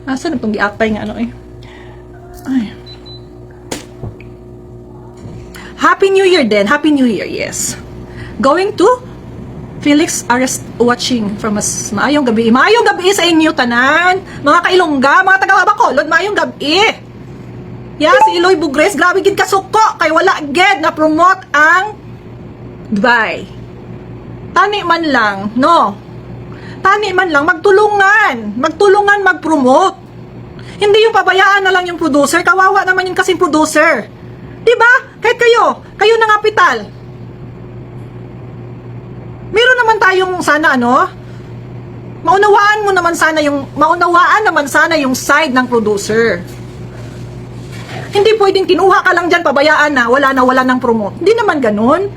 Asa na itong giatay nga ano eh. Ay. Happy New Year din. Happy New Year, yes. Going to Felix Arrest watching from us. Maayong gabi. Maayong gabi sa inyo, tanan. Mga kailongga, mga taga-Bacolod, maayong gabi. Yeah, si Eloy Bugres, grabe gid kasuko. Kay wala ged na promote ang Dubai. Tani man lang, no? Tani man lang, magtulungan. Magtulungan mag-promote. Hindi yung pabayaan na lang yung producer. Kawawa naman yung kasing producer. Diba? Kahit kayo na kapital. Meron naman tayong sana maunawaan naman sana yung side ng producer. Hindi pwedeng kinuha ka lang dyan, pabayaan na, wala nang promote. Hindi naman ganun.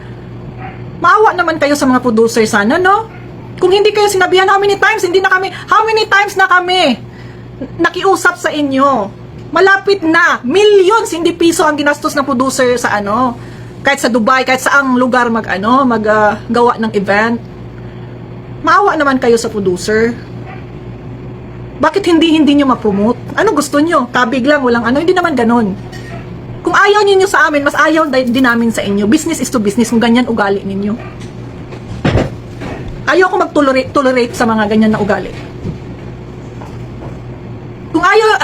Maawa naman kayo sa mga producer sana, no? Kung hindi kayo sinabihan, how many times na kami nakiusap sa inyo? Malapit na, millions, hindi piso ang ginastos ng producer sa kahit sa Dubai, kahit sa ang lugar gawa ng event. Maawa naman kayo sa producer. Bakit hindi nyo ma-promote? Ano gusto nyo? Kabig lang, walang hindi naman ganun. Kung ayaw niyo sa amin, mas ayaw din namin sa inyo. Business is to business, kung ganyan ugali ninyo. Ayaw ko mag-tolerate sa mga ganyan na ugali.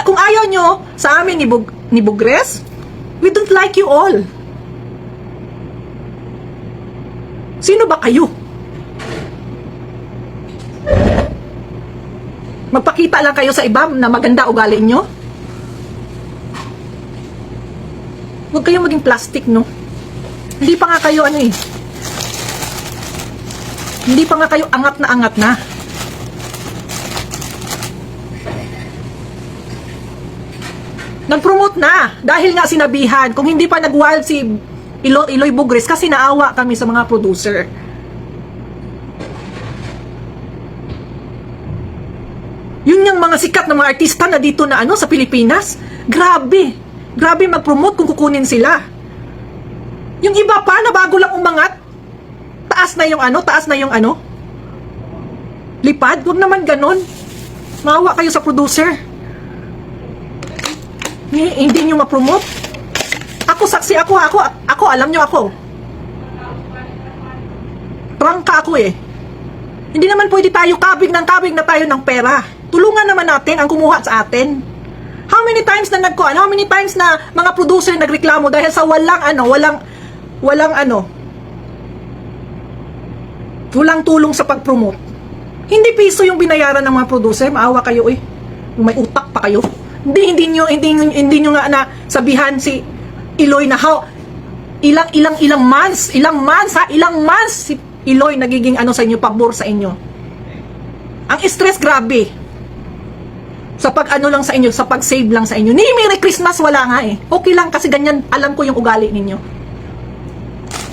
Kung ayaw nyo sa amin ni Bugres, we don't like you all. Sino ba kayo? Magpakita lang kayo sa iba na maganda ugali nyo? Huwag kayong maging plastic, no? Hindi pa nga kayo Hindi pa nga kayo angat na. Nag-promote na dahil nga sinabihan. Kung hindi pa nag-wild si Eloy Bugres kasi naawa kami sa mga producer. Yun yung mga sikat na mga artista na dito na sa Pilipinas. Grabe mag-promote kung kukunin sila. Yung iba pa na bago lang umangat, taas na yung lipad. Huwag naman ganun. Maawa kayo sa producer. Hindi nyo ma-promote. Ako saksi, ako alam nyo ako. Prangka ako eh. Hindi naman pwede tayo kabig na tayo ng pera. Tulungan naman natin ang kumuha sa atin. How many times na how many times na mga producer nagreklamo dahil sa walang tulong sa pag-promote. Hindi piso yung binayaran ng mga producer. Maawa kayo eh. May utak pa kayo. Hindi nyo nga na sabihan si Eloy na ilang months si Eloy nagiging sa inyo, pabor sa inyo. Ang stress grabe. Sa lang sa inyo, sa pag-save lang sa inyo. Ni Merry Christmas wala nga eh. Okay lang kasi ganyan, alam ko yung ugali ninyo.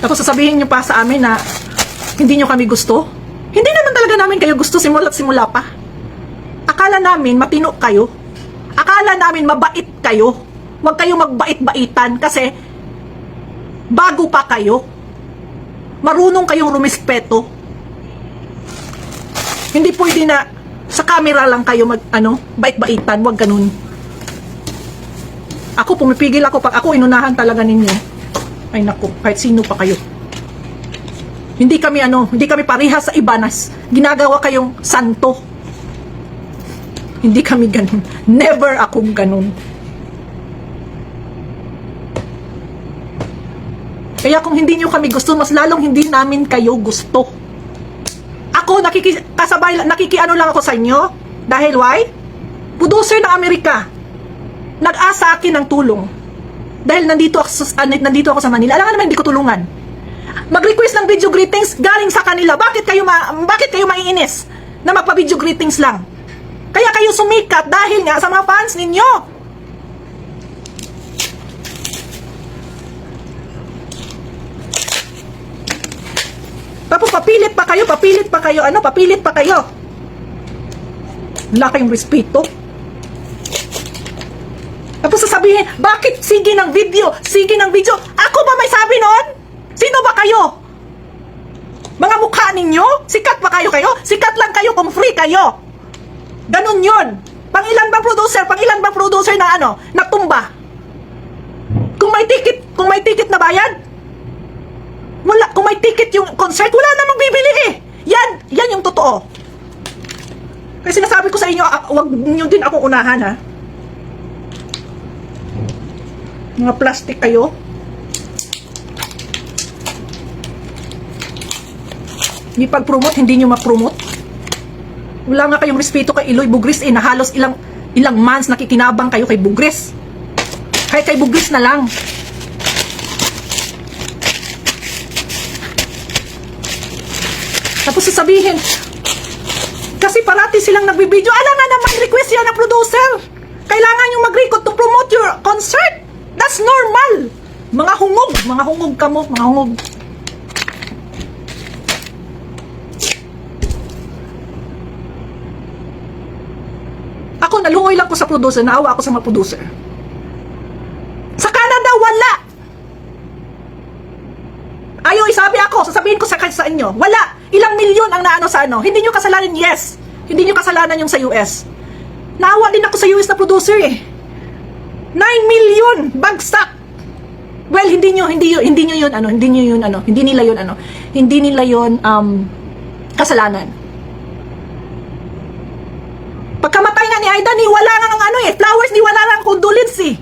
Tapos sasabihin nyo pa sa amin na hindi nyo kami gusto. Hindi naman talaga namin kayo gusto simula pa. Akala namin matino kayo. Akala namin mabait kayo. Huwag kayong magbait-baitan kasi bago pa kayo. Marunong kayong rumispeto. Hindi pwede na sa camera lang kayo bait-baitan. Huwag ganun. Ako, pumipigil ako pag ako inunahan talaga ninyo. Ay naku, kahit sino pa kayo. Hindi kami parehas sa iba na ginagawa kayong santo. Hindi kami ganun. Never akong ganun. Kaya kung hindi nyo kami gusto, mas lalong hindi namin kayo gusto. Ako, nakikiano lang ako sa inyo. Dahil why? Producer ng Amerika. Nag-asa akin ng tulong. Dahil nandito ako sa Manila. Alam nga naman, hindi ko tulungan. Mag-request ng video greetings galing sa kanila. Bakit kayo maiinis na magpa-video greetings lang? Kaya kayo sumikat dahil nga sa mga fans ninyo. Tapos papilit pa kayo. Wala kayong respeto. Tapos sasabihin, bakit sige ng video? Ako ba may sabi nun? Sino ba kayo? Mga mukha ninyo? Sikat pa kayo? Sikat lang kayo kung free kayo. Ganun yun. Pangilan bang producer producer, pang ilan bang producer na natumba? Kung may ticket na bayad, wala. Kung may ticket yung concert, wala namang bibili eh. Yan yung totoo. Kasi sinasabi ko sa inyo, wag niyo din ako unahan, ha. Mga plastic kayo. Hindi pag-promote, hindi nyo ma-promote. Wala nga kayong respeto kay Eloy Bugris na halos ilang months nakikinabang kayo kay Bugris. Kay Bugris na lang. Tapos sasabihin, kasi parati silang nagbibideo, ala nga naman, request yan ng producer. Kailangan yung mag-record to promote your concert. That's normal. Mga hungog ka mo, mga hungog. Ako, nalungoy lang ko sa producer, naawa ako sa mga producer. Sa Canada, wala. Ayaw, isabi ako, sasabihin ko sa inyo, wala. Ilang milyon ang naano sa Hindi nyo kasalanan, yes. Hindi nyo kasalanan yung sa US. Naawa din ako sa US na producer eh. 9 million bagsak. Well, hindi nila yun kasalanan. Pagkamatay nga ni Aida, ni wala nga ng flowers, ni wala nga condolence eh.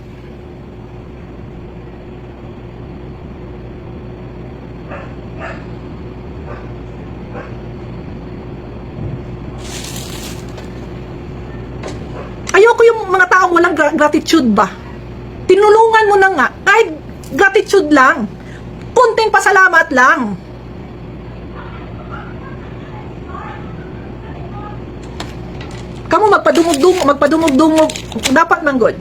Ayoko yung mga taong walang gratitude ba. Tinulungan mo na nga, kahit gratitude lang, kunting pasalamat lang. Kamu magpadumog-dumog, dapat man good.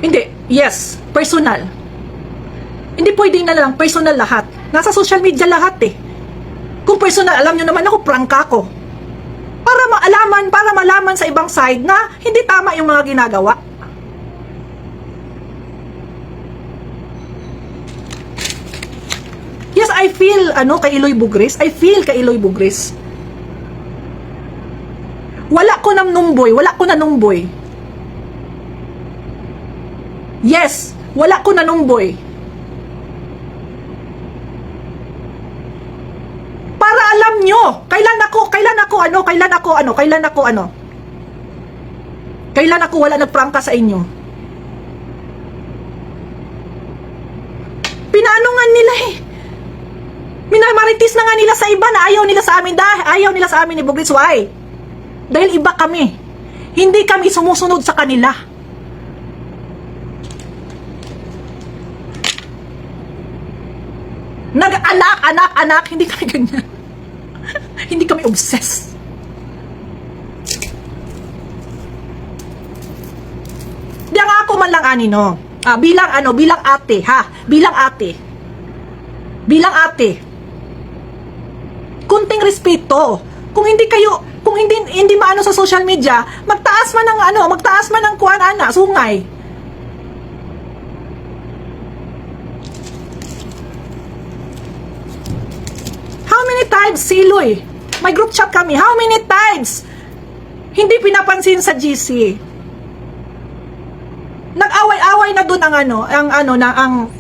Hindi, yes, personal. Hindi pwedeng na lang, personal lahat. Nasa social media lahat eh. Kung personal, alam nyo naman ako, prangka ko. Para malaman sa ibang side na hindi tama yung mga ginagawa. Yes, I feel, kay Eloy Bugris. I feel kay Eloy Bugris. Wala ko na numboy. Yes, wala ko na numboy. Para alam nyo, kailan ako wala nagprangka sa inyo. Pinanungan nila eh. Minamaritis na nga nila sa iba na ayaw nila sa amin ni Bugris. Why? Dahil iba kami. Hindi kami sumusunod sa kanila. Anak, hindi kami ganyan. Hindi kami obsessed. Di nga ako man lang bilang ate, ha? Bilang ate. Kunting respeto. Kung hindi maano sa social media, magtaas man ng kuwan sungay. How many times, Siloy? May group chat kami. How many times? Hindi pinapansin sa GC. Nag-away-away na doon ang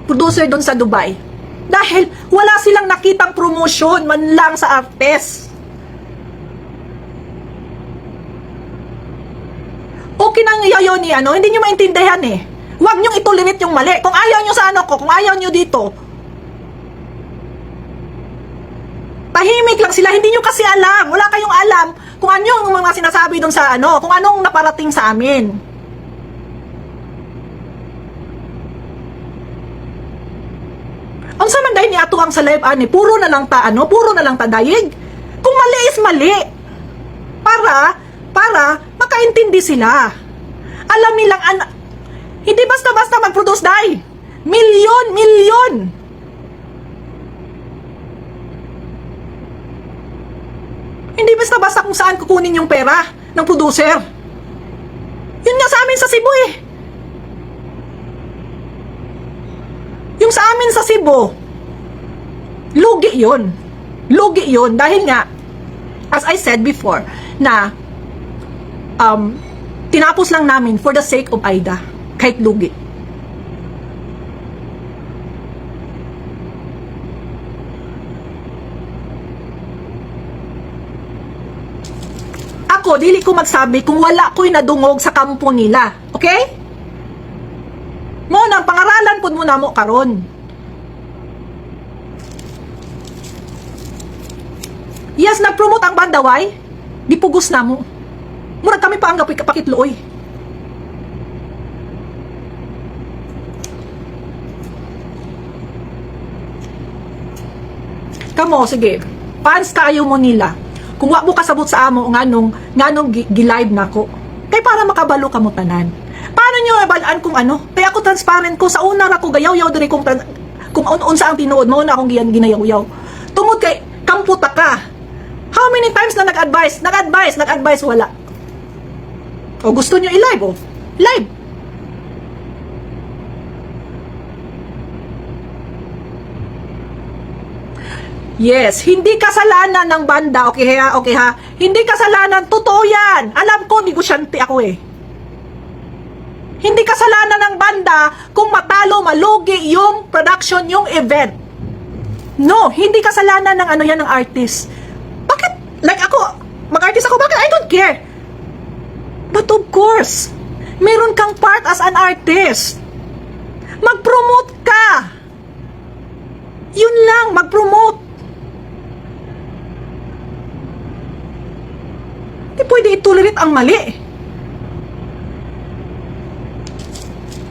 producer doon sa Dubai. Dahil wala silang nakitang promotion man lang sa artist. Okay nang yayon ni hindi nyo maintindihan eh. Huwag nyo itolerate yung mali. Kung ayaw nyo sa kung ayaw nyo dito, tahimik lang sila. Hindi nyo kasi alam. Wala kayong alam kung ano yung mga sinasabi doon sa kung anong naparating sa amin. Ang saman dahil ni Atuang sa live puro na lang ta dayig. Kung mali is mali. Para makaintindi sila. Alam nilang hindi basta-basta mag-produce dahil. Milyon. Hindi basta-basta kung saan kukunin yung pera ng producer. Yun nga sa amin sa Cebu eh. Yung sa amin sa Cebu, lugi yun. Dahil nga, as I said before, na Tinapos lang namin for the sake of Aida. Kahit lugi. Ako, dili ko magsabi kung wala ko'y nadungog sa kampo nila. Okay? Mo nang pangaralan pud mo na mo karon. Yes, nag-promote ang banda, why? Dipugos na mo. Murag kami pa ang pakitluoy. Kamo, sige. Fans kayo mo nila. Kung wa mo kasabot sa amo nganong gi-live nako. Kay para makabalo kamo tanan. Paano nyo abalaan kung ano? Kaya ako transparent ko sa una ra ko gayaw-yaw diri kung unsa ang tinuod mo na akong ginayaw-yaw. Tungod kay kamputa ka. How many times na nag-advise, wala. O gusto nyo i-live, o. Live. Yes, hindi kasalanan ng banda, okay ha? Hindi kasalanan, totoo yan. Alam ko, negosyante ako eh. Hindi kasalanan ng banda kung matalo, malugi yung production, yung event. No, hindi kasalanan ng yan ng artist. Bakit? Like ako, mag-artist ako, bakit? I don't care. But of course, meron kang part as an artist. Mag-promote ka. Yun lang, mag-promote. Hindi pwede itolerate ang mali.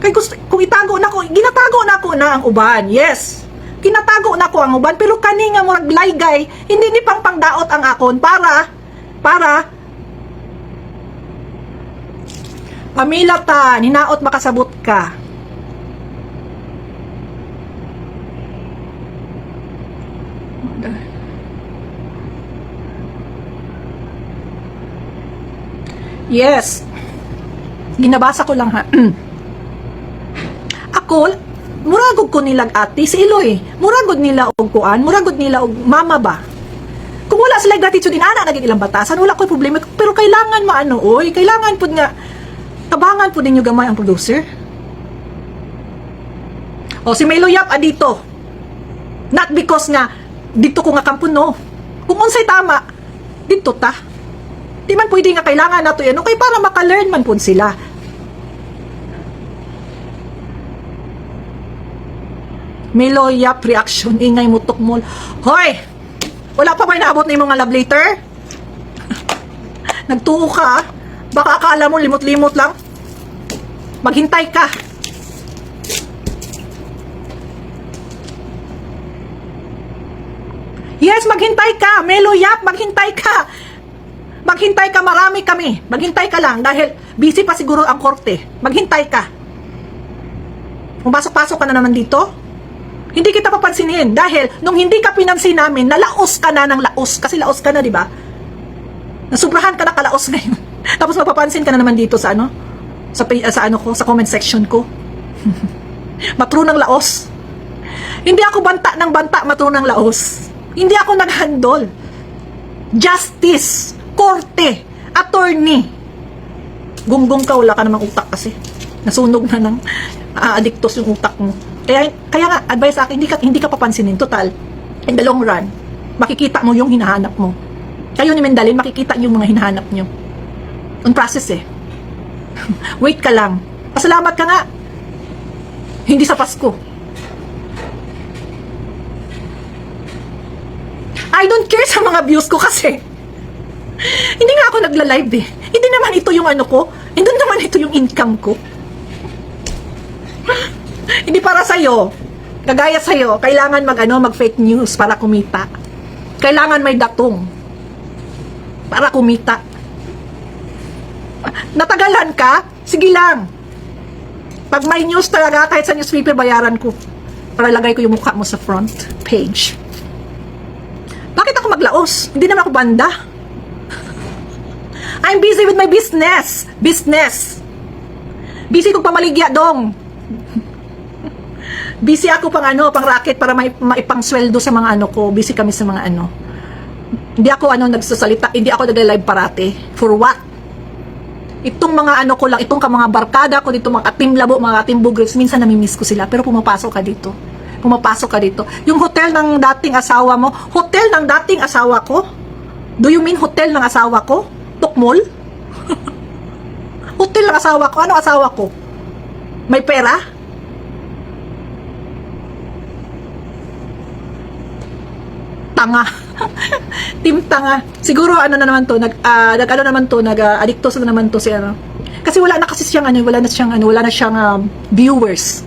Kaya gusto, kung itago na ko, ginatago na ko na ang uban. Yes. Ginatago na ko ang uban. Pero kani nga murag laygay, hindi ni pang pangdaot ang akon para pamila ta, ninaot makasabot ka. Yes. Ginabasa ko lang ha. Ako, muragod ko nilag ati si Iloy. Muragod nila og kuan, muragod nila og mama ba. Kung wala sila gratitude din ana naging ilang batasan, wala ko'y problema. Pero kailangan maano oy, kailangan pud nga tabangan pud ninyo gamay ang producer. O si Melo Yap adito. Not because nga dito ko nga kampo no. Kung unsay tama, dito ta. Di man pwede nga kailangan nato yan. Okay, para maka-learn man po sila. Melo Yap reaction, ingay mutok mo. Hoy! Wala pa ba inaabot na yung mga love letter? Nagtuo ka, baka akala mo limot-limot lang. Maghintay ka. Yes, maghintay ka. Melo Yap, maghintay ka. Maghintay ka, marami kami. Maghintay ka lang dahil busy pa siguro ang korte. Maghintay ka. Kung pasok-pasok ka na naman dito, hindi kita papansinin dahil nung hindi ka pinansin namin, nalaos ka na ng laos. Kasi laos ka na, di ba? Nasubrahan ka na kalaos ngayon. Tapos mapapansin ka na naman dito sa sa comment section ko. Matro ng laos. Hindi ako banta ng banta, matro ng laos. Hindi ako naghandol. Justice, korte, attorney. Gunggong ka, wala ka namang utak kasi. Nasunog na ng addictos yung utak mo. Kaya nga, advice sa akin, hindi ka papansinin. Total, in the long run, makikita mo yung hinahanap mo. Kayo ni Mendalin, makikita yung mga hinahanap nyo. On process eh. Wait ka lang. Pasalamat ka nga. Hindi sa Pasko. I don't care sa mga views ko kasi hindi nga ako nagla-live eh. Hindi naman ito yung ano ko. Hindi naman ito yung income ko. Hindi para sa'yo. Kagaya sa'yo, kailangan mag-fake news para kumita. Kailangan may datong para kumita. Natagalan ka? Sige lang. Pag may news talaga, kahit sa newspaper, bayaran ko. Para lagay ko yung mukha mo sa front page. Bakit ako maglaos? Hindi naman ako banda. I'm busy with my business. Busy kong pamaligya dong. Busy ako pang pang racket para maipang sweldo sa mga ko. Busy kami sa mga Hindi ako nagsasalita, hindi ako nagla-live parate. For what? Itong mga ano ko lang, itong mga barkada ko dito, mga team labo, mga team bugres, minsan namimiss ko sila, pero pumapasok ka dito. Pumapasok ka dito. Yung hotel ng dating asawa mo, hotel ng dating asawa ko? Do you mean hotel ng asawa ko? Tukmol? Hotel ng asawa ko? Ano asawa ko? May pera? Tanga. Team tanga. Siguro ano na naman to, nag-ano naman to, nag-adikto na naman to si ano. Kasi wala na kasi siyang ano, wala na siyang viewers.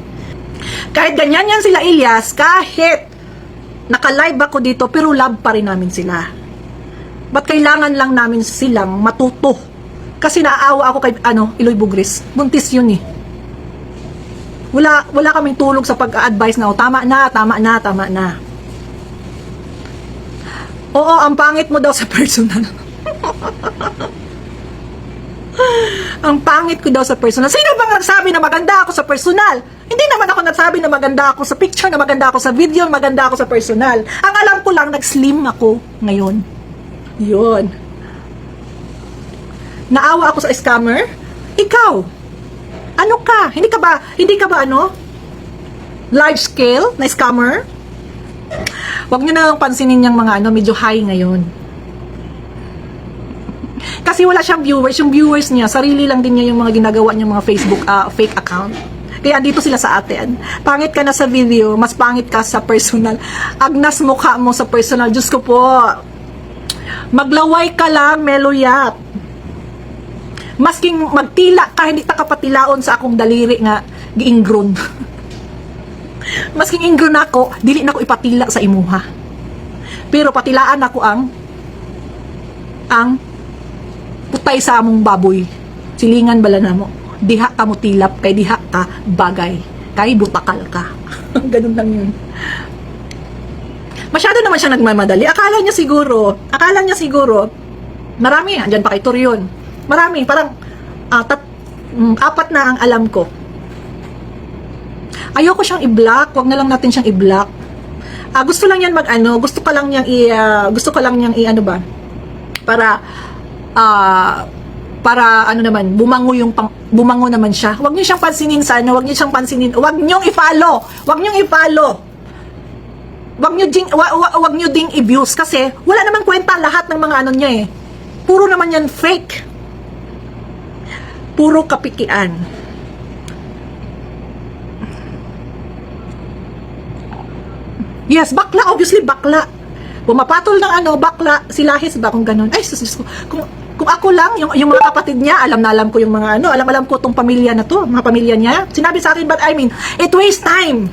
Kahit ganyan yan sila Ilyas, kahit naka-live ako dito, pero love pa rin namin sila. Ba't kailangan lang namin silang matuto? Kasi naaawa ako kay ano, Iloy Bugris. Buntis yun eh. Wala kaming tulog sa pag-advise na, tama na. Oo, ang pangit mo daw sa personal. Ang pangit ko daw sa personal. Sino bang nagsabi na maganda ako sa personal? Hindi naman ako nagsabi na maganda ako sa picture, na maganda ako sa video, maganda ako sa personal. Ang alam ko lang, nag-slim ako ngayon. Yun. Naawa ako sa scammer? Ikaw? Ano ka? Hindi ka ba ano? Large scale na scammer? Huwag nyo na pansinin yung mga ano, medyo high ngayon. Kasi wala siyang viewers. Yung viewers niya, sarili lang din niya yung mga ginagawa niya mga Facebook fake account. Kaya dito sila sa atin. Pangit ka na sa video, mas pangit ka sa personal. Agnas mukha mo sa personal. Diyos ko po. Maglaway ka lang, Meloyat. Masking magtila ka, hindi ta kapatilaon sa akong daliri nga giingron. Masking ingron ako, dili na ko ipatila sa imuha. Pero patilaan ako ang putay sa among baboy. Silingan bala na mo. Diha ka mo tilap, kay diha ka bagay. Kay butakal ka. Ganun lang yun. Masyado naman siya nagmamadali. Akala niya siguro, marami, andyan pa kay Torion. Marami, parang apat na ang alam ko. Ayoko siyang i-block, wag na lang natin siyang i-block. Gusto lang yan gusto ko lang niyang i-ano ba? Para ano naman, bumango naman siya. Wag niyo siyang pansinin wag niyo i-follow. Wag niyo ding i-views kasi wala namang kwenta lahat ng mga ano niya eh. Puro naman yan fake. Puro kapikian. Yes, bakla, obviously bakla. Pumapatol ng bakla, si Lahis ba kung ganun? Ay, sus ko. Kung ako lang, yung mga kapatid niya, alam ko yung mga alam ko tong pamilya na to, mga pamilya niya. Sinabi sa akin, but I mean, it wastes time.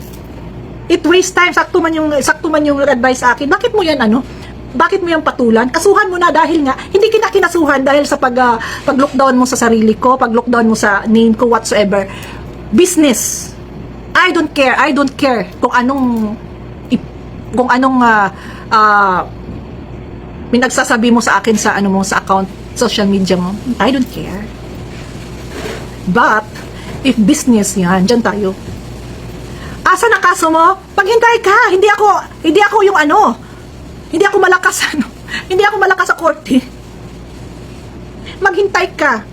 Sakto man yung advice sa akin. Bakit mo yan Bakit mo yung patulan? Kasuhan mo na dahil nga, hindi kita kinasuhan dahil sa pag-lockdown mo sa sarili ko, pag-lockdown mo sa name ko, whatsoever. Business. I don't care kung anong pinagsasabi mo sa akin sa sa account, social media mo. I don't care. But if business yan, dyan tayo. Asa na kaso mo? Paghintay ka. Hindi ako yung hindi ako malakas hindi ako malakas sa korte. Maghintay ka.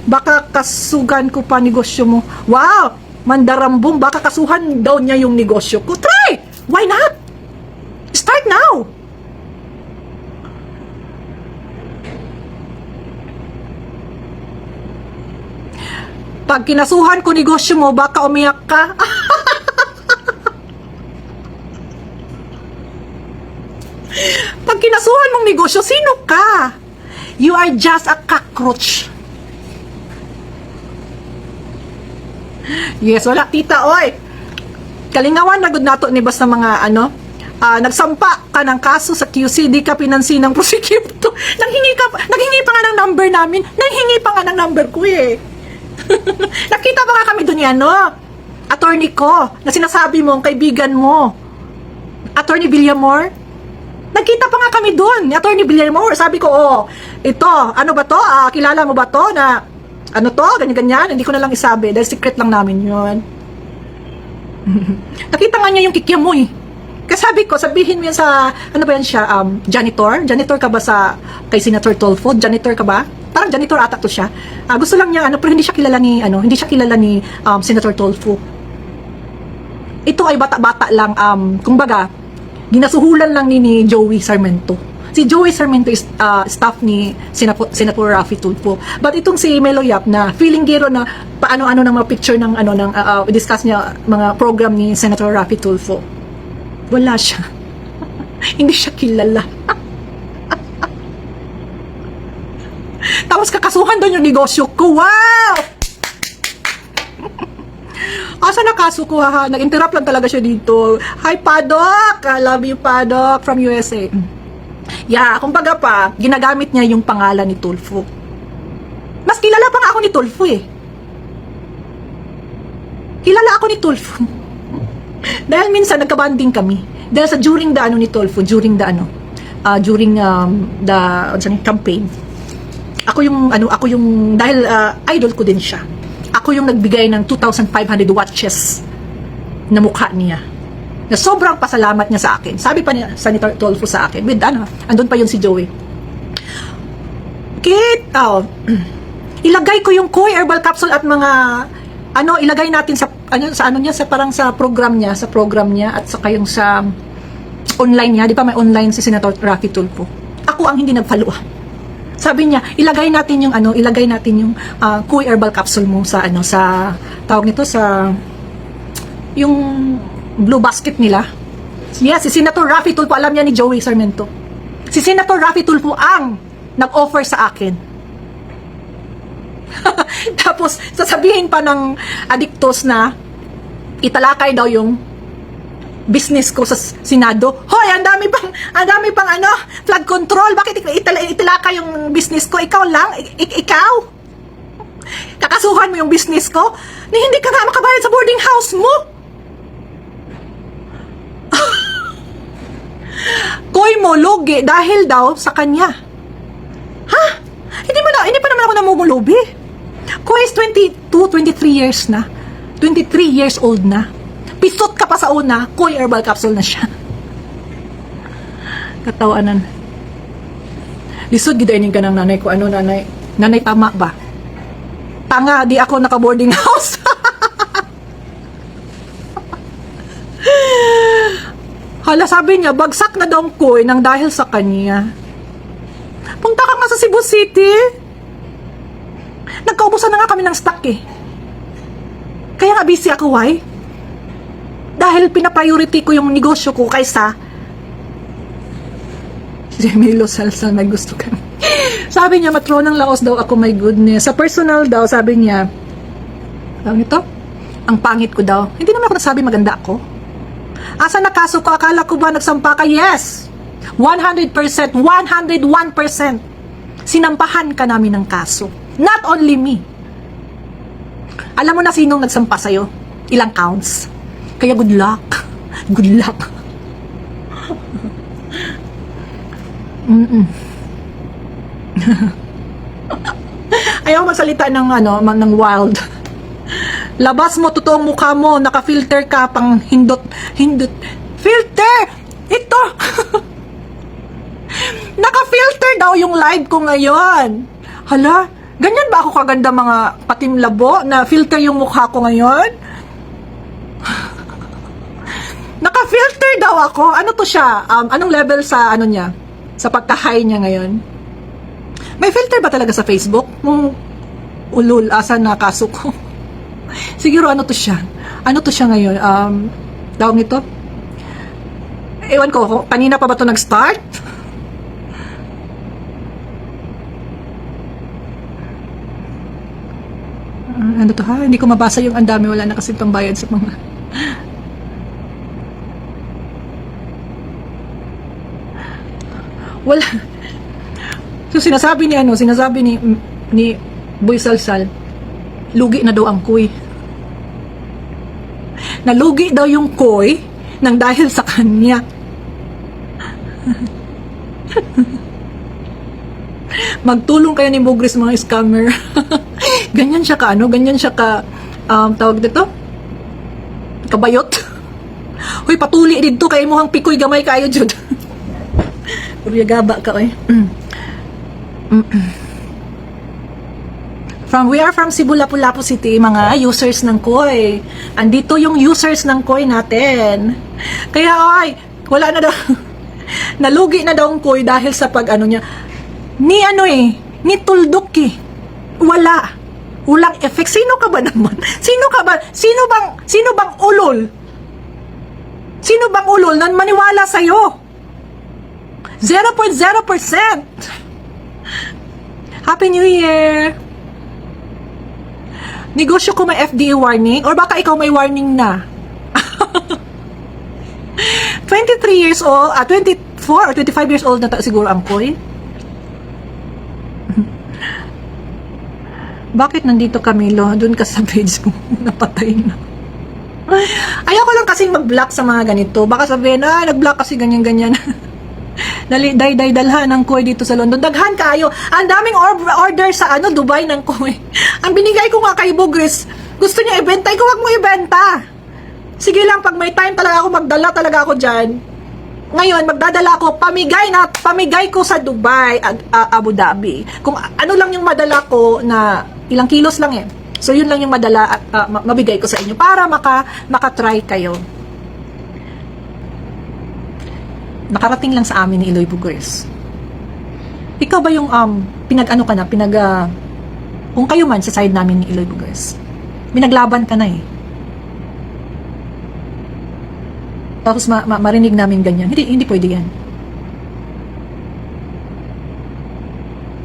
Baka kasugan ko pa negosyo mo. Wow! Mandarambong, baka kasuhan daw niya yung negosyo ko. Try! Why not? Start now! Pag kinasuhan ko negosyo mo, baka umiyak ka. Pag kinasuhan mong negosyo, sino ka? You are just a cockroach. Yes, wala tita, oy. Kalingawan na gud nato ni basta mga nagsampa ka ng kaso sa QC, di ka pinansin ng prosecutor. Naghingi pa nga ng number namin. Naghingi pa nga ng number ko eh. Nakita pa nga kami doon yan, attorney ko, na sinasabi mo, kaibigan mo, Attorney Villamor. Nagkita pa nga kami doon, Attorney Villamor. Sabi ko, ito, ano ba to? Kilala mo ba to na ganyan-ganyan? Hindi ko na lang isabi dahil secret lang namin yun. Nakita nga niya yung kikiam mo eh. Kasi sabi ko, sabihin mo yan sa, ano ba yan siya, janitor? Janitor ka ba kay Senator Tulfo? Janitor ka ba? Parang janitor ata to siya. Gusto lang niya, pero hindi siya kilala ni Senator Tulfo. Ito ay bata-bata lang, kumbaga, ginasuhulan lang ni Joey Sarmiento. Si Joey Sarmiento is staff ni Senator Raffy Tulfo. But itong si Melo Yap na feeling gero na paano-ano ng mga picture ng discuss niya mga program ni Senator Raffy Tulfo. Wala siya. Hindi siya kilala. Tapos kakasuhan doon yung negosyo ko. Wow! Asa na kaso ko ha? Nag-interrupt lang talaga siya dito. Hi Paddock! I love you Paddock from USA. Yeah, kumbaga pa, ginagamit niya yung pangalan ni Tulfo. Mas kilala pa nga ako ni Tulfo eh. Kilala ako ni Tulfo. Dahil minsan nagka-banding kami. Dahil sa during the ni Tulfo, during the campaign. Ako yung dahil idol ko din siya. Ako yung nagbigay ng 2,500 watches na mukha niya. Na sobrang pasalamat niya sa akin. Sabi pa niya, Senator Tulfo sa akin, with andun pa yun si Joey. Ilagay ko yung Koi Herbal Capsule at mga, ilagay natin sa program niya, at saka yung sa online niya, di ba may online si Senator Raffy Tulfo. Ako ang hindi nag-follow up. Sabi niya, ilagay natin yung Koi Herbal Capsule mo sa tawag nito sa yung blue basket nila. Yeah, si Senator Raffy Tulfo, alam niya ni Joey Sarmiento. Si Senator Raffy Tulfo ang nag-offer sa akin. Tapos sasabihin pa ng adiktos na italakay daw yung business ko sa Senado. Hoy, ang dami pang flood control. Bakit italakay yung business ko? Ikaw lang? Ikaw? Kakasuhan mo yung business ko? Hindi ka nga makabayad sa boarding house mo. Koy mo lugi dahil daw sa kanya. Ha? Hindi pa naman ako namumulubi. Koy is 22, 23 years na. 23 years old na. Pisot ka pa sa una, Koi Herbal Capsule na siya. Katawanan. Lisod gidainin ka ng nanay ko. Nanay? Nanay, tama ba? Tanga, di ako naka-boarding house. Hala, sabi niya, bagsak na daw ang Koi nang dahil sa kanya. Punta ka nga sa Cebu City. Nagkaubusan na nga kami ng stock eh. Kaya nga busy ako, why? Dahil pinapriority ko yung negosyo ko kaysa Jamilo Salsal, may gusto ka. Sabi niya, matronang laos daw ako, my goodness. Sa personal daw, sabi niya, ito? Ang pangit ko daw. Hindi naman ako nasabi maganda ako. Asa na kaso ko? Akala ko ba nagsampa ka? Yes! 100%, 101%. Sinampahan ka namin ng kaso. Not only me. Alam mo na sinong nagsampa sa'yo? Ilang counts? Kaya good luck. Good luck. Ayaw magsalita ng wild. Labas mo, totoong mukha mo, naka-filter ka, pang hindot. Filter! Ito! Naka-filter daw yung live ko ngayon. Hala, ganyan ba ako kaganda mga patimlabo na filter yung mukha ko ngayon? Naka-filter daw ako. Ano to siya? Anong level sa niya? Sa pagka-high niya ngayon? May filter ba talaga sa Facebook? Ulul, asa na kaso ko? Siguro ano to siya? Ano to siya ngayon? Tawag nito? Ewan ko, kanina pa ba to nag-start? Ano to ha? Hindi ko mabasa yung andami. Wala na kasi pambayad sa mga... Wala. So sinasabi ni Boy Salsal, lugi na daw ang Koi. Nalugi daw yung Koi nang dahil sa kanya. Magtulong kayo ni Bugris mga scammer. Ganyan siya ka tawag dito? Kabayot. Hoy, patuli dito kay mo hang pikoy gamay kayo jud. Uriya gaba ka oy. We are from Cebu, Lapu-Lapu City, mga users ng Koy. Andito yung users ng Koy natin. Kaya ay, wala na daw. Nalugi na daw ang Koy dahil sa pag-ano niya. Ni tuldok eh. Walang effect. Sino ka ba naman? Sino bang ulol? Sino bang ulol na maniwala sa'yo? 0.0%. Happy New Year! Negosyo ko may FDA warning or baka ikaw may warning na. 23 years old, 24 or 25 years old na siguro ang Koy. Bakit nandito Camilo? Doon ka sa page ko. Napatay na. Ayoko lang kasing mag-block sa mga ganito. Baka sabihin, nag-block kasi ganyan-ganyan. Dalhan ng Koy dito sa London. Daghan kayo. Ang daming order sa Dubai ng Koy. Ang binigay ko nga kay Bugris, gusto niya ibenta. Ikaw wag mo ibenta. Sige lang, pag may time talaga ako, magdala talaga ako dyan. Ngayon, magdadala ako, pamigay ko sa Dubai, Abu Dhabi. Kung ano lang yung madala ko na ilang kilos lang So, yun lang yung madala at mabigay ko sa inyo para makatry kayo. Nakarating lang sa amin ni Eloy Bugres. Ikaw ba yung kung kayo man sa side namin ni Eloy Bugres, pinaglaban ka na tapos marinig namin ganyan. Hindi pwede yan.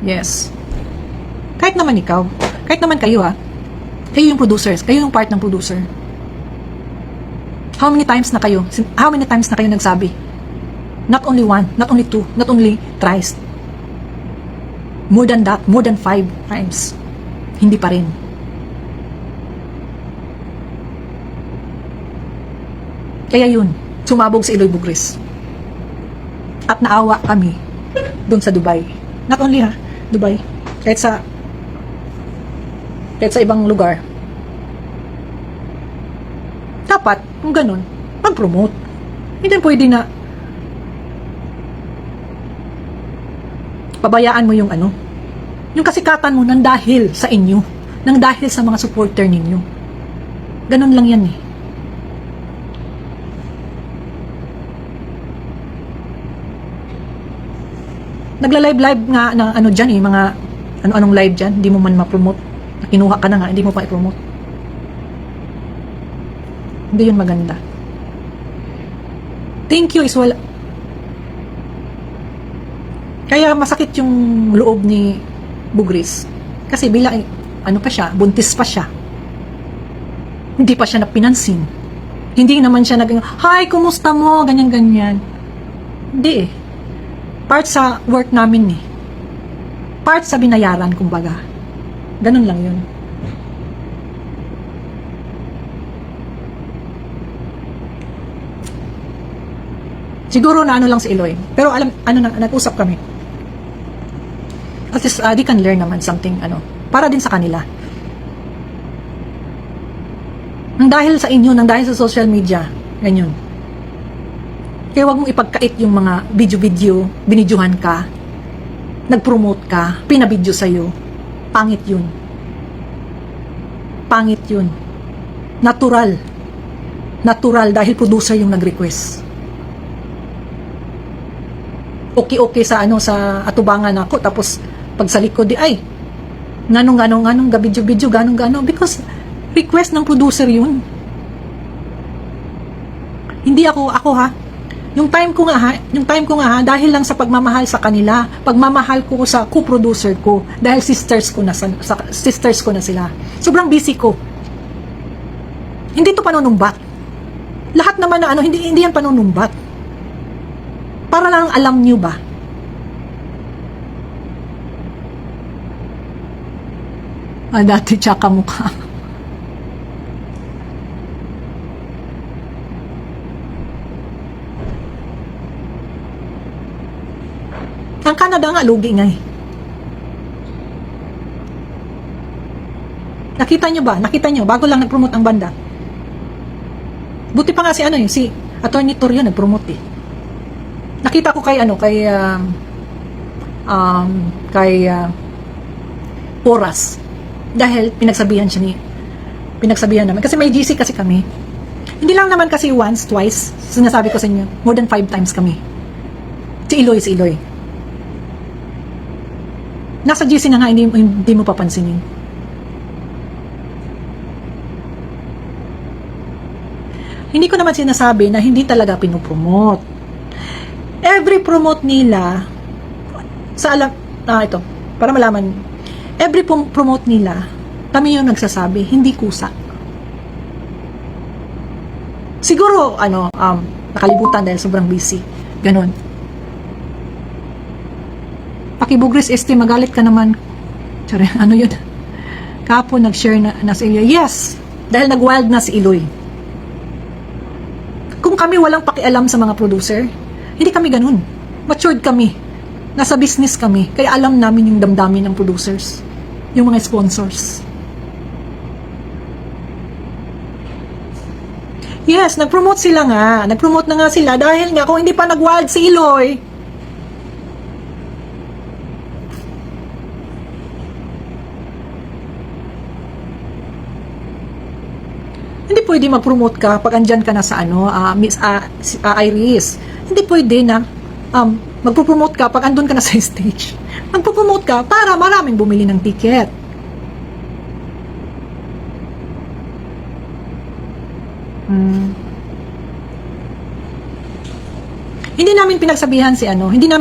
Yes. Kahit naman ikaw, kahit naman kayo kayo yung producers, kayo yung part ng producer. How many times na kayo nagsabi? Not only one, not only two, not only thrice. More than that, more than 5 times. Hindi pa rin. Kaya yun, sumabog si Eloy Bugres. At naawa kami doon sa Dubai. Not only Dubai. Kahit sa ibang lugar. Dapat, kung ganun, mag-promote. Hindi pwede na pabayaan mo yung kasikatan mo nang dahil sa inyo, nang dahil sa mga supporter ninyo. Ganun lang yan Nagla-live nga na dyan mga ano-anong live dyan, hindi mo man ma-promote. Kinuha ka na nga, hindi mo pa i-promote. Hindi yun maganda. Thank you is wala. Kaya masakit yung loob ni Bugres. Kasi bilang, pa siya, buntis pa siya. Hindi pa siya napinansin. Hindi naman siya naging, hi, kumusta mo? Ganyan-ganyan. Hindi Part sa work namin Part sa binayaran, kumbaga. Ganun lang yun. Siguro na lang si Eloy. Pero nag-usap kami. At least, they can learn naman something, para din sa kanila. Nang dahil sa inyo, nang dahil sa social media, ganyan. Kaya wag mong ipagkait yung mga video-video, binidyohan ka, nag-promote ka, pinabidyo sa'yo. Pangit yun. Pangit yun. Natural. Natural dahil producer yung nag-request. Okay sa sa atubangan ako, tapos pag sa likod ganong gabidyo-bidyo, ganong because request ng producer yun. Hindi ako yung time ko nga dahil lang sa pagmamahal sa kanila, pagmamahal ko sa co-producer ko, dahil sisters ko na sila. Sobrang busy ko. Hindi to panunumbat. Lahat naman na hindi yan panunumbat. Para lang alam nyo ba? Dati tsaka mukha. Ang Canada nga, lugi nga Nakita nyo ba? Bago lang nag-promote ang banda. Buti pa nga si Attorney Torrio nag-promote eh. Nakita ko kay Oras. Dahil pinagsabihan namin. Kasi may GC kasi kami. Hindi lang naman kasi once, twice. Sinasabi ko sa inyo, more than 5 times kami. Si Iloy. Nasa GC na nga, hindi mo papansinin. Hindi ko naman sinasabi na hindi talaga pinopromote. Every promote nila, ito, para malaman, every promote nila, kami yung nagsasabi, hindi kusa. Siguro, nakalibutan dahil sobrang busy. Ganon. Pakibugris este, magalit ka naman. Sorry, ano yun? Kapo nag-share na si Iloy. Yes! Dahil nag-wild na si Iloy. Kung kami walang pakialam sa mga producer, hindi kami ganun. Matured kami. Nasa business kami. Kaya alam namin yung damdamin ng producers. Yung mga sponsors. Yes, nag-promote sila nga. Nag-promote na nga sila dahil nga kung hindi pa nag-wild si Iloy, hindi pwede mag-promote ka pag andyan ka na sa Miss Iris. Hindi pwede na magpo-promote ka pag andun ka na sa stage. Magpo-promote ka para maraming bumili ng ticket. Hindi namin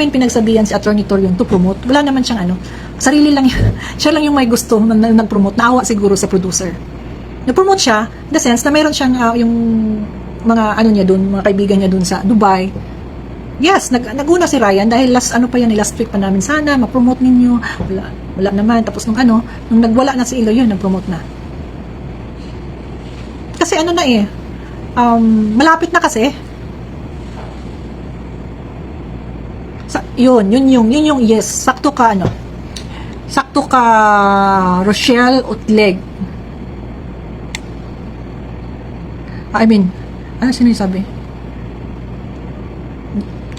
pinagsabihan si Attorney Torion to promote. Wala naman siyang sarili lang siya lang yung may gusto na nag-promote. Naawa siguro sa producer. Nag-promote siya in the sense na mayroon siyang yung mga niya doon, mga kaibigan niya doon sa Dubai. Yes, naguna si Ryan dahil last week pa namin sana ma-promote ninyo. Wala naman. Tapos nung nagwala na si Iloy yun, nag-promote na. Kasi malapit na kasi. Yun yung yes, sakto ka Rochelle Utleg. Ano sinasabi?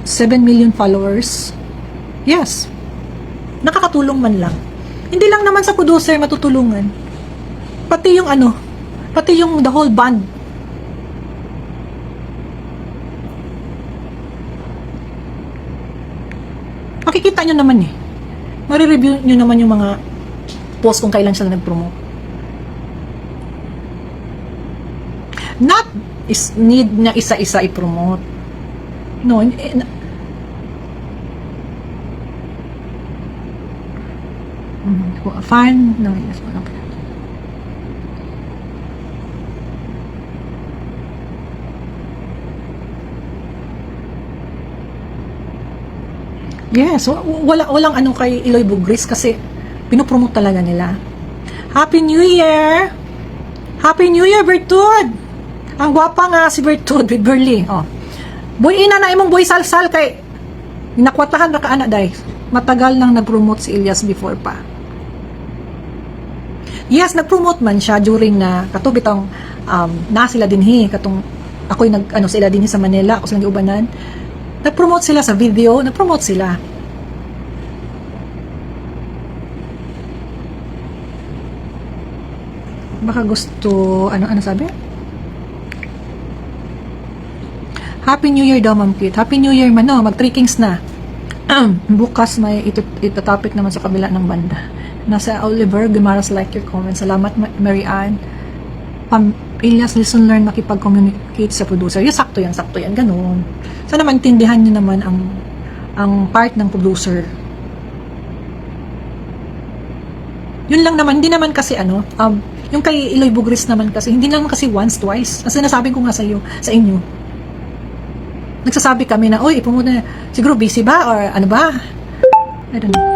7 million followers. Yes. Nakakatulong man lang. Hindi lang naman sa producer matutulungan. Pati yung the whole band. Makikita nyo naman Mari-review nyo naman yung mga post kung kailan sila nag-promote. Not is need na isa-isa i-promote. No, fine. No, yes, okay. Yes, walang kay Iloy Bugris kasi pinopromote talaga nila. Happy New Year! Happy New Year, Bertud! Ang gwapa nga si Bertud with Berly. Boy, ina na imong boy salsal kay nakwatahan na ka day. Matagal nang nag-promote si Elias before pa. Yes, nag-promote man siya during na katubitang na sila dinhi katong ako'y sila dinhi sa Manila, ako silang giubanan. Nag-promote sila sa video, nag-promote sila. Baka gusto, ano sabi? Happy New Year daw, Ma'am Kit. Happy New Year man, mag-3 Kings na. Bukas may itotopic naman sa kabila ng banda. Nasa Oliver, Guimaras, like your comment. Salamat, Mary Ann. Elias, listen, learn, makipag-communicate sa producer. Sakto yan, ganun. Sana maintindihan nyo naman ang part ng producer. Yun lang naman, hindi naman kasi yung kay Iloy Bugris naman kasi, hindi naman kasi once, twice. As sinasabi ko nga sa inyo. Nagsasabi kami na, oy, ipumunta na, siguro busy ba? Or ano ba? I don't know.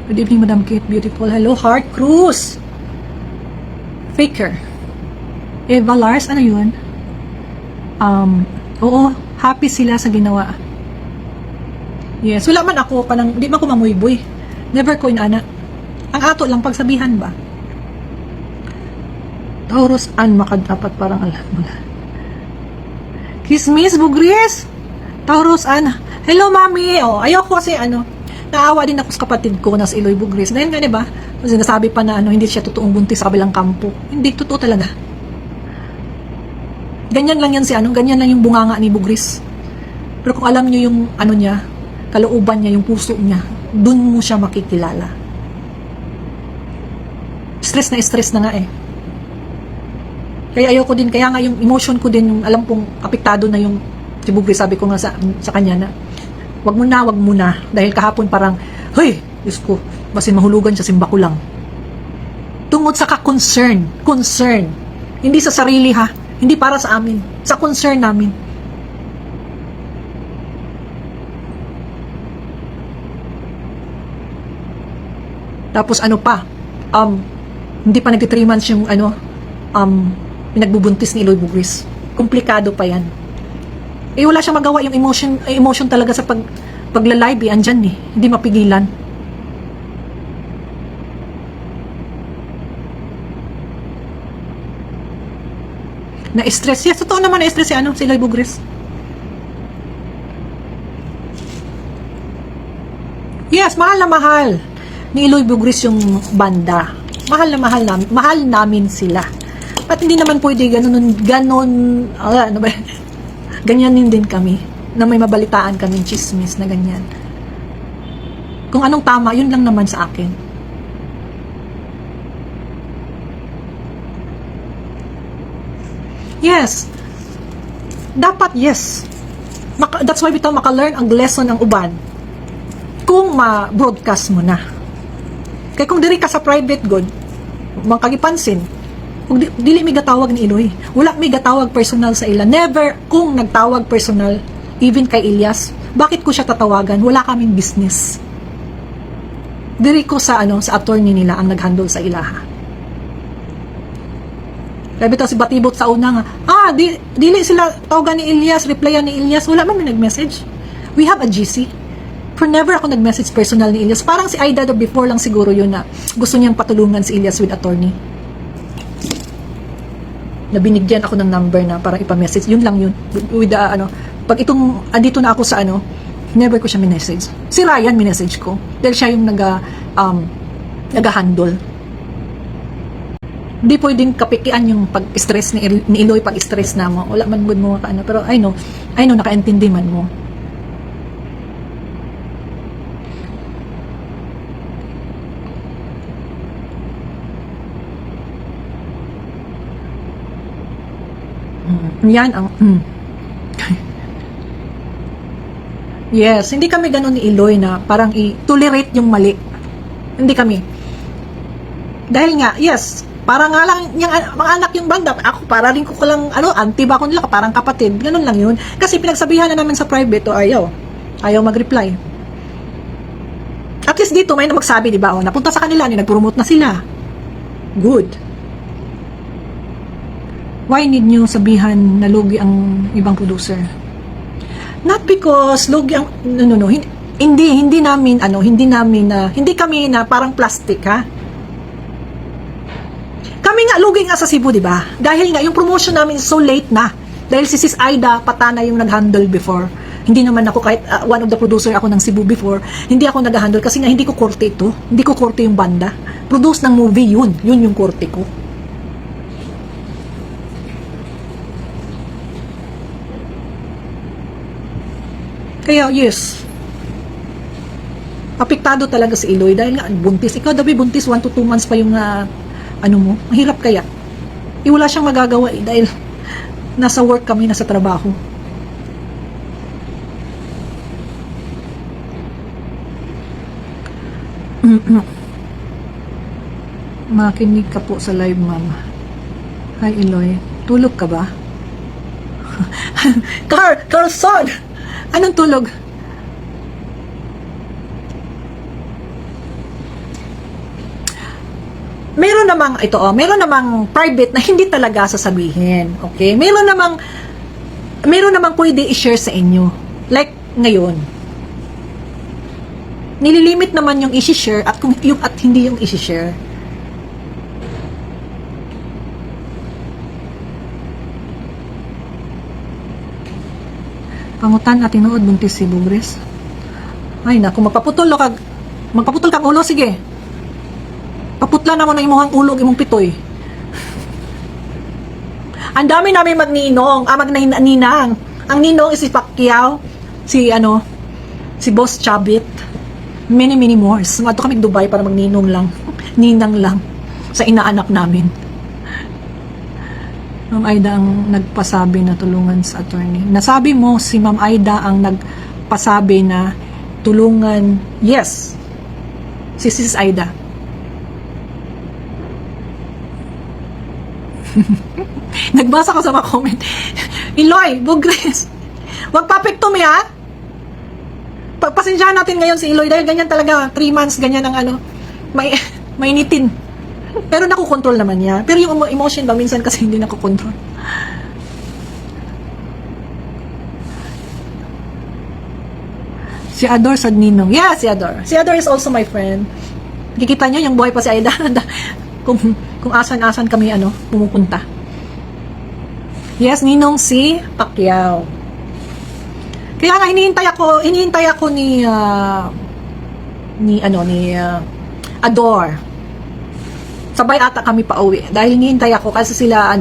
Good evening, Madam Kate. Beautiful. Hello, Heart Cruz. Faker. Eva Lars, ano yun? Oo, happy sila sa ginawa. Yes, wala man ako, di man ko mamuyboy. Never ko inana. Ang ato lang, pagsabihan ba? Taurus an makadapat parang alam mo na. Kismis, Bugris. Taurus an. Hello, mami. Oh, ayoko kasi naawa din ako sa kapatid ko na si Eloy Bugris. Dahil nga, diba? Sinasabi pa na hindi siya totoong buntis sa kabilang kampo. Hindi, totoo talaga. Ganyan lang yan ganyan lang yung bunganga ni Bugris. Pero kung alam nyo yung niya, kalooban niya, yung puso niya, dun mo siya makikilala. Stress na nga eh. Kaya ayoko din, kaya nga yung emotion ko din, yung alam kong apektado na yung si Bugris, sabi ko nga sa kanya na, wag mo na, dahil kahapon parang, hey, Diyos ko, basin mahulugan siya, simba ko lang. Tungod sa concern, hindi sa sarili ha, hindi para sa amin, sa concern namin. Tapos hindi pa nagti 3 months yung pinagbubuntis ni Eloy Bugris. Komplikado pa yan. Wala siyang magawa, yung emotion talaga sa pagla-live andyan hindi mapigilan. Na-stress. Yes, totoo naman na-stress si Eloy Bugris. Yes, mahal na mahal ni Eloy Bugris yung banda. Mahal na mahal namin sila. At hindi naman pwede ganon, ganyan din kami, na may mabalitaan kaming chismis na ganyan. Kung anong tama, yun lang naman sa akin. Yes. Dapat, yes. That's why bitaw maka-learn ang lesson ang uban kung ma-broadcast mo na. Kaya kung diri ka sa private god, makagipansin, kung dili may gatawag ni Eloy, wala may gatawag personal sa ila. Never kung nagtawag personal, even kay Elias, bakit ko siya tatawagan? Wala kaming business. Diri ko sa attorney nila ang nag-handle sa ilaha. Kaya bitaw si Batibot sa una nga, dili sila tawagan ni Elias, replyan ni Elias, wala man may nag-message. We have a GC. For never ako nag-message personal ni Elias. Parang si Aida before lang siguro yun na gusto niyang patulungan si Elias with attorney. Na binigyan ako ng number na parang ipa-message. Yun lang yun. With pag andito na ako sa never ko siya minessage. Si Ryan minessage ko. Dahil siya yung nag-handle. Hindi pwedeng kapikian yung pag-stress ni Eloy, pag-stress na mo. Wala man good mo pero I know, nakaintindi man mo. Yan ang yes, hindi kami ganun ni Eloy na parang i-tolerate yung mali. Hindi kami. Dahil nga, yes, parang nga lang yung mga anak yung banda, ako para rin ko lang auntie ba ako nila, parang kapatid, ganun lang yun. Kasi pinagsabihan na namin sa private, ayaw mag-reply. At least dito may na magsabi, di ba? Napunta sa kanila, nag-promote na sila. Good. Why need nyo sabihan na lugi ang ibang producer? Not because lugi ang no. Hindi kami na parang plastic ha. Kami nga lugi nga sa Cebu, di ba? Dahil nga yung promotion namin is so late na. Dahil si Sis Aida Patana yung nag-handle before. Hindi naman ako kahit one of the producer ako ng Cebu before, hindi ako nag-handle kasi nga hindi ko korte ito. Hindi ko korte yung banda. Produce ng movie yun yung korte ko. Kaya, yes, apektado talaga si Eloy dahil nga buntis. Ikaw, dabi buntis, 1 to 2 months pa yung mo. Mahirap kaya. Wala siyang magagawa dahil nasa work kami, nasa trabaho. Makinig ka po sa live, mama. Hi, Eloy. Tulog ka ba? Carlson! Anong tulog? Meron namang private na hindi talaga sasabihin. Okay? Meron namang pwede i-share sa inyo. Like ngayon. Nililimit naman yung i-share at hindi yung i-share. Pangutan at tinuod buntis si Bugres. Ay naku, magpaputol kang ulo, sige. Paputla na mo na imuhang ulo, imong pitoy. Ang dami namin magninong, magninang. Ang ninong is si Pacquiao, si Boss Chabit, many more. Sumato kami Dubai para magninong lang, ninang lang sa inaanak namin. Ma'am Aida ang nagpasabi na tulungan sa attorney. Nasabi mo si Ma'am Aida ang nagpasabi na tulungan. Yes, si Sis Aida. Nagbasa ko sa mga comment. Iloy, Bugres, wag papektomy ha. Pagpasensyahan natin ngayon si Iloy dahil ganyan talaga, 3 months ganyan ang mainitin. Pero nakokontrol naman niya. Pero yung emotion ba minsan kasi hindi nakokontrol. Si Ador sa Ninong. Yeah, si Ador. Si Ador is also my friend. Kikita niyo yung buhay pa si Aida. kung asan-asan kami pumupunta. Yes, Ninong si Pacquiao. Kaya nga hinihintay ako ni Ador. Sabay ata kami pauwi dahil hinihintay ako kasi sila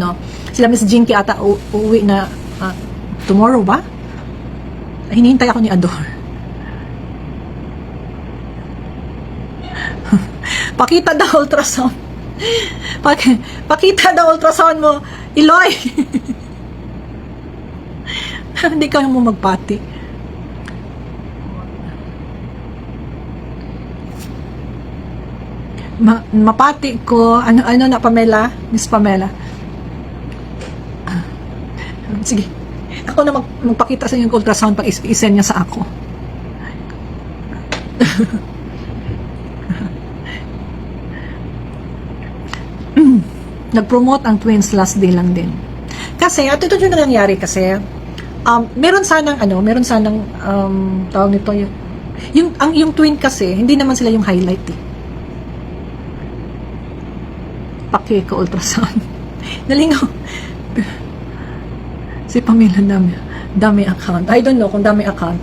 Miss Jinky ata uuwi na tomorrow ba? Hinihintay ako ni Ador. Pakita daw ultrasound. Pakita daw ultrasound mo, Iloy. Hindi ka mo magpati. Mapati ko, ano na Pamela? Miss Pamela. Sige. Ako na magpakita sa inyo yung ultrasound pag isend niya sa ako. Nag-promote ang twins last day lang din. Kasi, at ito yung nangyari kasi, meron sanang tawag nito, yung twin kasi, hindi naman sila yung highlight eh. Ko ultrasound. Nalingaw. Si Pamela dami account. I don't know kung dami account.